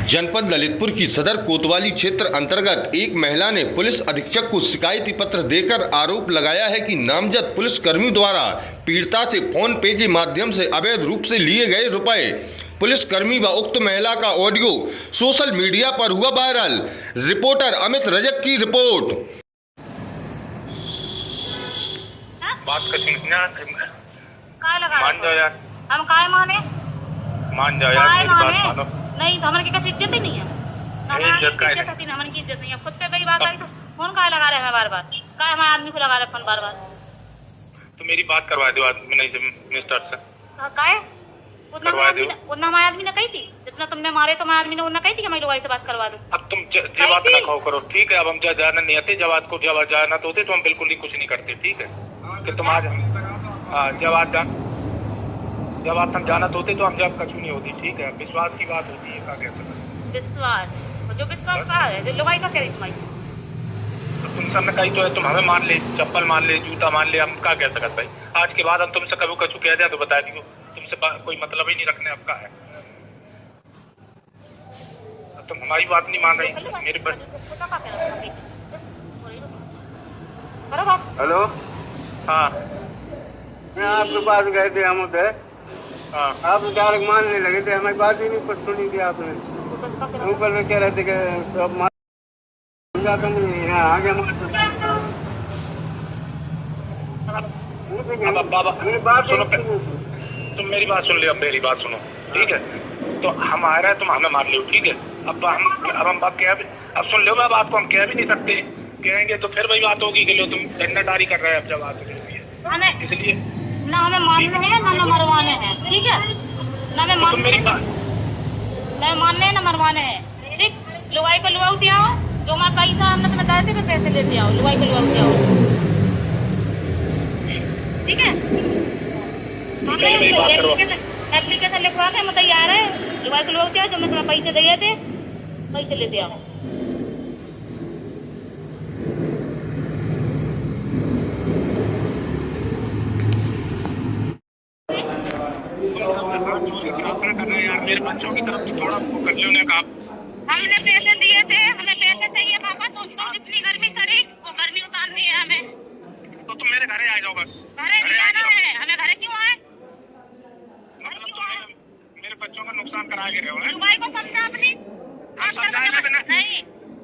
जनपद ललितपुर की सदर कोतवाली क्षेत्र अंतर्गत एक महिला ने पुलिस अधीक्षक को शिकायती पत्र देकर आरोप लगाया है कि नामजद पुलिस कर्मियों द्वारा पीड़िता से फोन पे के माध्यम से अवैध रूप से लिए गए रुपए। पुलिसकर्मी व उक्त महिला का ऑडियो सोशल मीडिया पर हुआ वायरल। रिपोर्टर अमित रजक की रिपोर्ट। मान जाओ यार, हम काय माने? मान जाओ यार, मेरी बात मानो। नहीं तो हमारे की कैसी इज्जत ही नहीं है। इज्जत का है, हमारे की इज्जत नहीं है। खुद पे वही बात आई तो फोन काय लगा रहे हैं बार बार? काय हमारे आदमी को लगा रहे फोन बार बार? तो मेरी बात करवा दो आदमी नहीं मिनिस्टर से। काय उतना हमारे आदमी ने कही थी, जितना तुमने मारे तो हमारे आदमी ने उतना कही थी कि मैं लोग से बात करवा दूं। अब तुम ये बात ना खाओ करो, ठीक है। अब हम जाना नहीं आते, जब को जब जाना तो होते तो हम बिल्कुल ही कुछ नहीं करते, ठीक है। कि तुम आज जब आज हम जाना तो होते तो हम जब कछु नहीं होती, ठीक है। विश्वास की बात होती है, क्या कह सकते। विश्वास जो विश्वास का है, जो लुगाई का कह रही तुम्हारी। तो तुम सब ने कही तो है, तुम हमें मान ले, चप्पल मान ले, जूता मान ले, हम क्या कह सकते भाई। आज के बाद हम तुमसे कभी कछु कह दिया तो बता दियो, तुमसे कोई मतलब ही नहीं रखने आपका है। तुम हमारी बात नहीं मान रही मेरे पर। हेलो, हाँ मैं आपके पास गए थे, हम उधर। हाँ, आप डायरेक्ट मानने लगे थे, हमारी बात ही नहीं कुछ सुनी थी आपने। ऊपर में कह रहे थे कि सब मान जाता नहीं है, आगे बाबा मेरी बात सुनो, तुम मेरी बात सुन लियो, अब मेरी बात सुनो, ठीक है। तो हम आ रहे हैं, तुम हमें मान लो, ठीक है। अब हम बात कह, अब सुन लो, मैं बात को हम कह भी नहीं सकते। कहेंगे तो फिर वही बात होगी कि लो तुम डंडादारी कर रहे हैं। अब जब बात होगी इसलिए ना हमें मानने हैं ना मरवाने हैं, ठीक है। ना हमें तुम मेरी बात न मानने हैं न मरवाने हैं, ठीक। लुगाई को लुआ उठे आओ, जो हमारा पैसा हमने तुम्हें दाए थे पैसे लेते आओ, लुगाई को लुआ उठे आओ, ठीक है। एप्लीकेशन लिखवा के हम तैयार है, लुगाई को लुआ उठे आओ, जो मैं तुम्हें पैसे दिए थे पैसे लेते आओ। यार मेरे बच्चों की तरफ थोड़ा कर लो ना काम। हमने पैसे दिए थे, हमें पैसे चाहिए पापा, तो उसको जितनी गर्मी करी वो गर्मी उतारनी है हमें। तो तुम मेरे घरे आ जाओ बस। घरे नहीं आना है हमें, घरे क्यों आए? मतलब तुम मेरे बच्चों का नुकसान करा के रहे हो। लुगाई को समझा अपनी नहीं,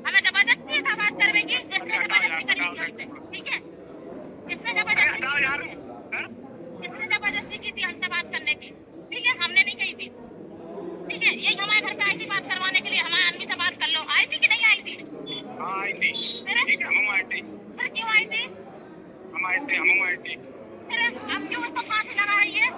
हमें जबरदस्ती था बात करने की, जिसने जबरदस्ती करी, ठीक है। किसने जबरदस्ती की थी हमसे बात करने की, ठीक है। हमने नहीं कही थी, ठीक है। ये हमारे घर पे आई थी बात करवाने के लिए, हमारे आदमी से बात कर लो। आई थी कि नहीं आई थी? हाँ आई थी, ठीक है। हम आए थे। फिर क्यों आई थी? हम आए थे। फिर अब क्यों उसको फांसी लगा रही है?